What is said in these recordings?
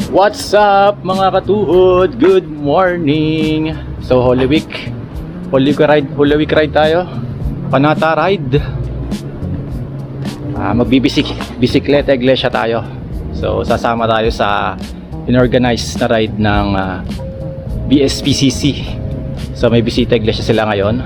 What's up mga katuhod? Good morning. So Holy Week ride tayo. Panata ride. Magbibisikleta iglesia tayo. So sasama tayo sa inorganize na ride ng BSPCC. So may bisita iglesia sila ngayon.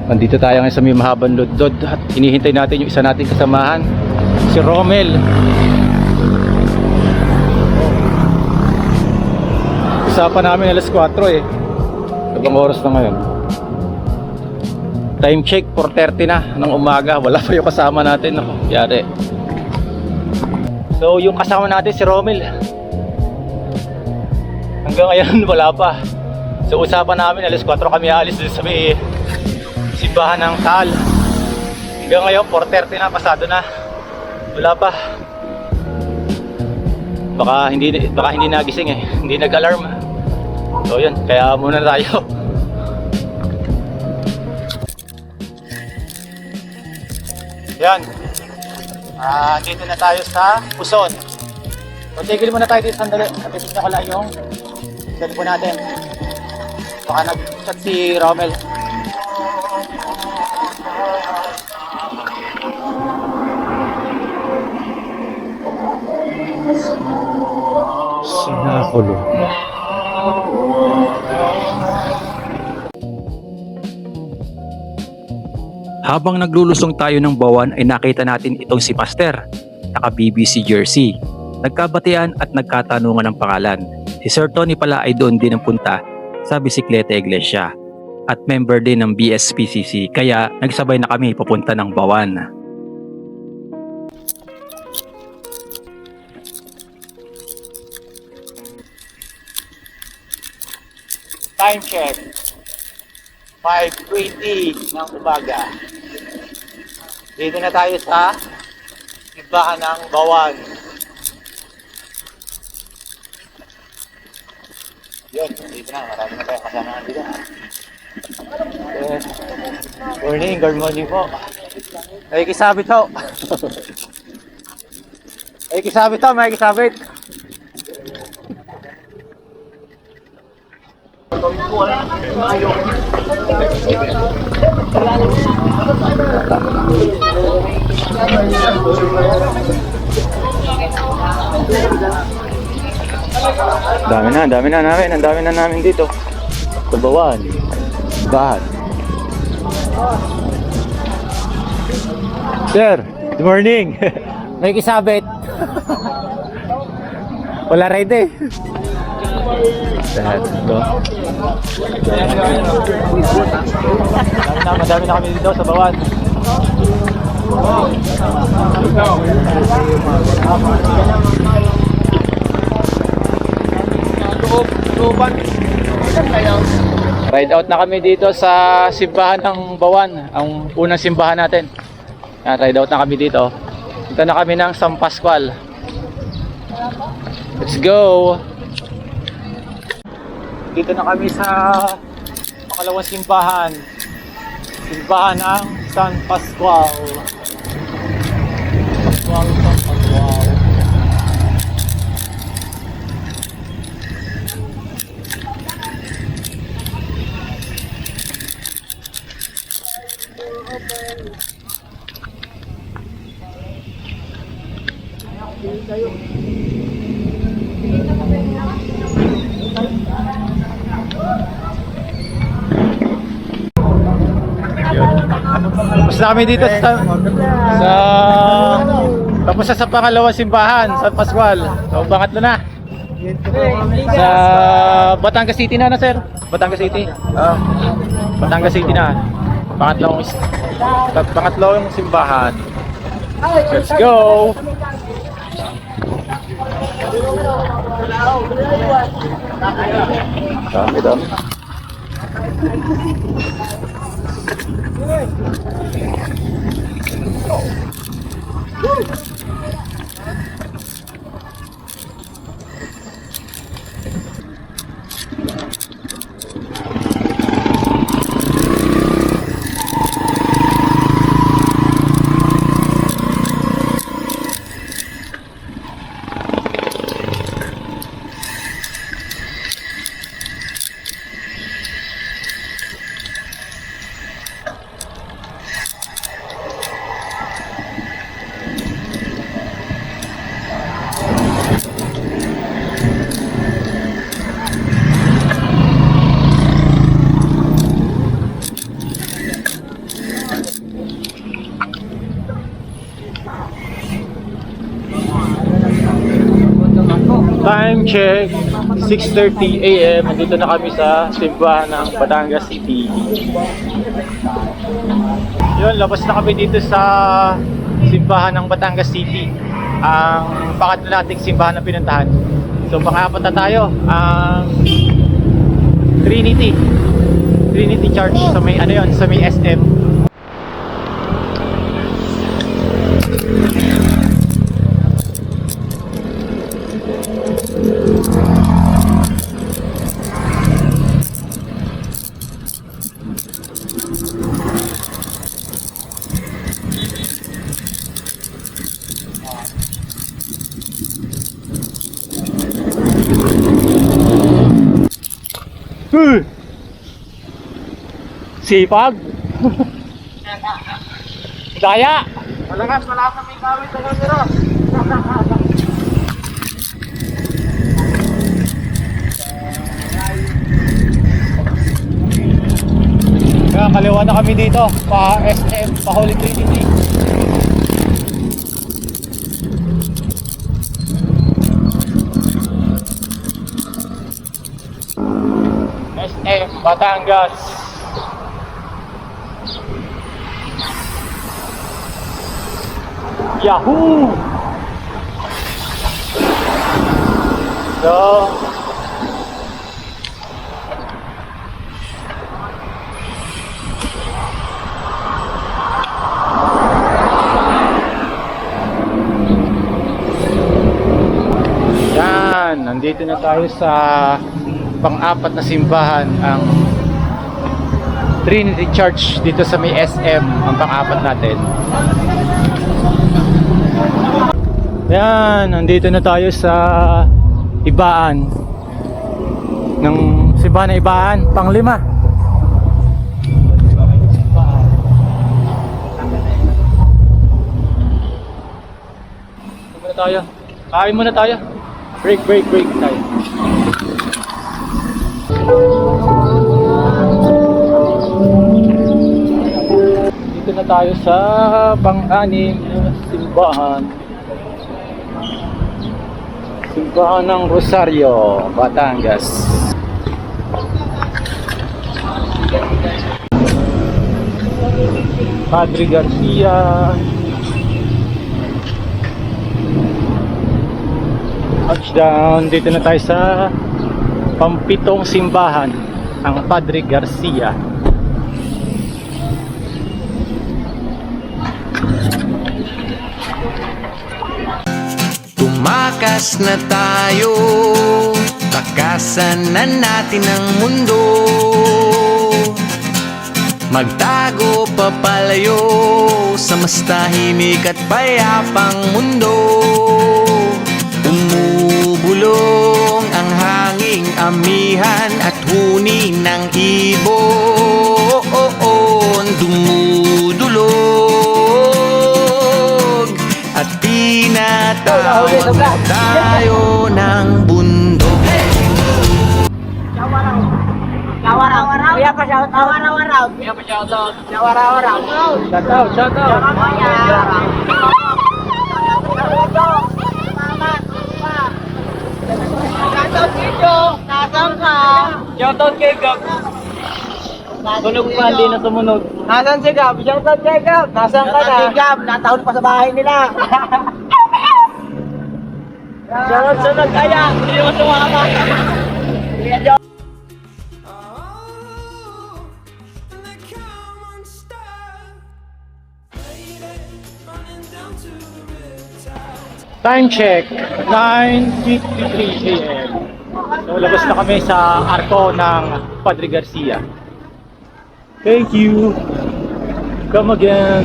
Nandito tayo ngayon sa may mahabang lodod at hinihintay natin yung isa nating kasamahan, si Romel. Usapan namin alas 4 eh. Ibang oras na ngayon. Time check 4:30 na ng umaga. Wala pa yung kasama natin. Ako, yari. So yung kasama natin si Romel, hanggang ngayon wala pa. So usapan namin alas 4 kami aalis dun sa may simbahan ng Taal. Hanggang ngayon 4:30 na, pasado na. Wala pa. Baka hindi nagising eh. Hindi nag-alarm. So yun, kaya muna tayo. Yan. Dito na tayo sa Puson. So tigil muna tayo dito sandali. Napitin na ko lang yung cellphone natin. Baka nag-chat si Romel. Sinakulo. Habang naglulusong tayo ng Bawan ay nakita natin itong si Pastor, naka BBC jersey. Nagkabatian at nagkatanungan ng pangalan. Si Sir Tony pala ay doon din ang punta sa Bisikleta Iglesia at member din ng BSPCC, kaya nagsabay na kami papunta ng Bawan. Time check 5:20 ng umaga. Dito na tayo sa simbahan ng Bawan. Yun, dito na. Marami na tayong kasama dito. Good morning po. Ay kisabit ho. Ay kisabit ho, may kisabit. Ang dami na namin dito. Tubawan, Bahan. Sir, good morning. May kisabit. Wala ride eh. Madami na kami dito sa Bawan. Ride out na kami dito sa simbahan ng Bawan, ang unang simbahan natin. Yan, ride out na kami dito. Punta na kami ng San Pascual. Let's go! Dito na kami sa pangalawang simbahan. Simbahan ng San Pascual. San Pascual. Tapos na kami dito tapos na sa pangalawang simbahan, San Pascual. So pangatlo na. Sa Batangas City na sir? Batangas City. Batangas City na. Pangatlong simbahan. Let's go. Dami. Time check, 6:30 AM. Nandito na kami sa simbahan ng Batangas City. Yun, labas na kami dito sa simbahan ng Batangas City. Ang pangatlo nating simbahan na pinuntahan. So pang-apat na tayo, ang Trinity Church sa may ano yun, sa may SM. Sipag. Daya. Malakas may kawit na camera. Kaya kaliwa na kami dito, pa SM, pa Holy Trinity. SM Batangas. Yahoo! So, yan, nandito na tayo sa pang-apat na simbahan, ang Trinity Church dito sa may SM, ang pang-apat natin. Yan, nandito na tayo sa ibaan ng simbahan na ibaan, pang-5. Muna tayo. Kain muna tayo. Break tayo. Dito na tayo sa pang-anim na simbahan. Simbahan ng Rosario, Batangas. Padre Garcia. Touchdown. Dito na tayo sa pampitong simbahan, ang Padre Garcia. Tumakas na tayo, takasan na natin ang mundo. Magtago papalayo sa mas tahimik at payapang mundo. Umubulong ang hanging amihan at huni ng ibon. Dumudulog at tinatawag na tayo ng bundok. Waraw. Kuya pa shout out. Waraw. Kuya pa shout out. Waraw. Shout out. Nasaan ka? Shoutout kay Gab. Tunog pa, hindi na tumunog. Nasaan si Gab? Shoutout kay Gab. Nasaan ka na? Si Gab, natahon pa sa bahay nila. Shoutout sa nag-aya. Hindi mo sumama. Time check, 9:53 AM. So labas na kami sa arko ng Padre Garcia. Thank you. Come again.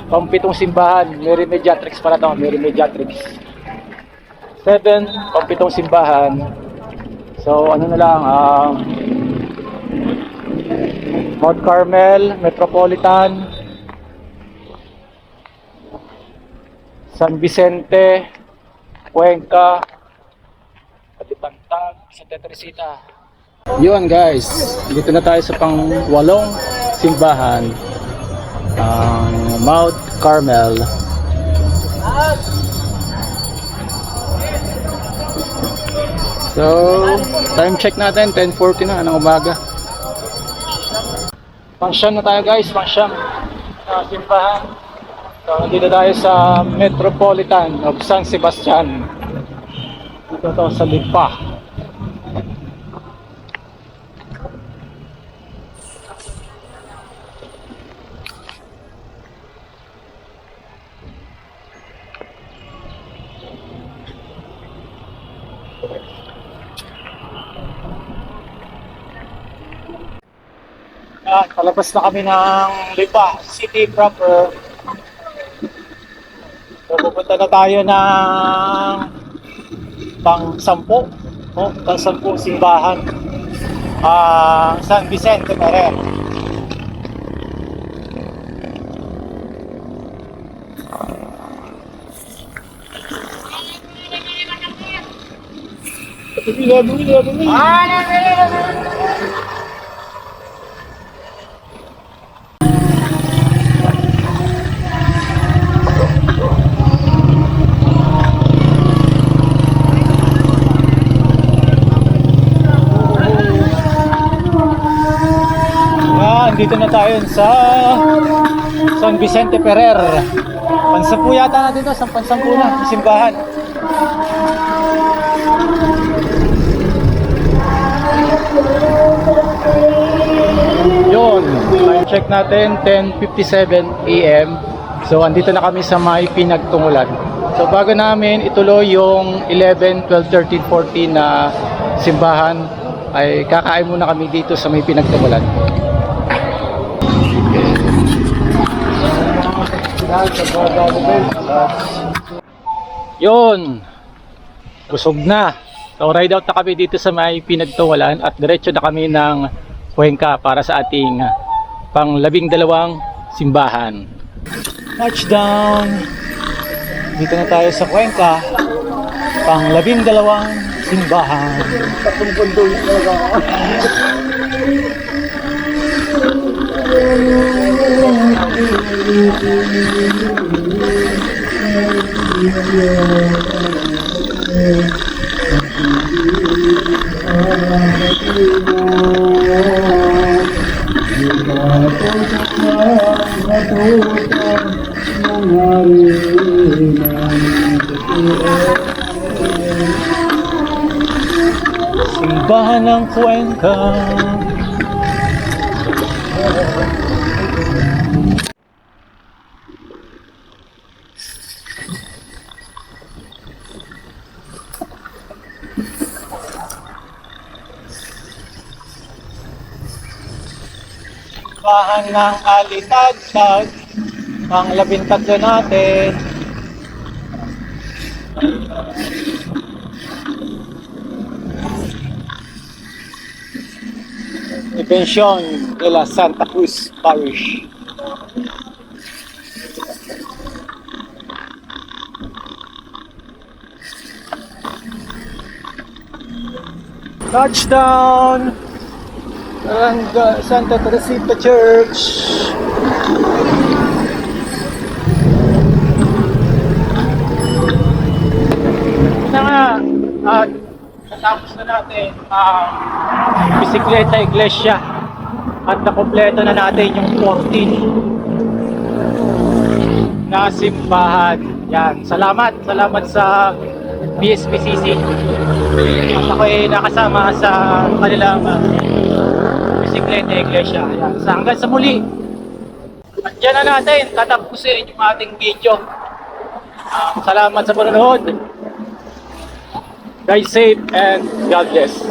Pampitong simbahan, Mary Mediatrix pala ito, Mary Mediatrix. 7, pampitong simbahan. So ano na lang, Mount Carmel, Metropolitan, San Vicente, Cuenca, Patipantag, Santa Teresita. Yun guys, dito na tayo sa pang-walong simbahan, ang Mount Carmel. So, time check natin, 10:40 na ng umaga. Pang-siyam na tayo guys, pang-siyam na simbahan. So, nandito tayo sa Metropolitan of San Sebastian. Dito to sa Lipa. Palabas na kami ng Lipa City proper. So, pupunta na tayo ng pang-sampu, pang-sampu simbahan, San Vicente Ferrer. Dito na tayo sa San Vicente Ferrer. Pansampu yata natin ito, pansampu na, simbahan. Yun, time check natin, 10:57 AM. So, andito na kami sa may pinagtungulan. So, bago namin ituloy yung 11, 12, 13, 14 na simbahan, ay kakain muna kami dito sa may pinagtungulan. Yun, busog na. So ride out na kami dito sa may pinagtungulan at diretso na kami ng Cuenca para sa ating pang-12 simbahan. Touchdown! Dito na tayo sa Cuenca, pang-12 simbahan. Simbahan ng Cuenca. Simbahan ng Alitagtag, ang 13 natin. Depensión de la Santa Cruz Parish. Touchdown! Santa Teresita Church. Na nga, at natapos na natin ang bisikleta iglesia at nakompleto na natin yung 14 na simbahan. Yan, salamat sa BSPCC at ako'y nakasama sa kanilang bisikleta iglesia. Yan. So, hanggang sa muli, at dyan na natin tatapusin yung ating video. Salamat sa panonood. Guys, safe and God bless.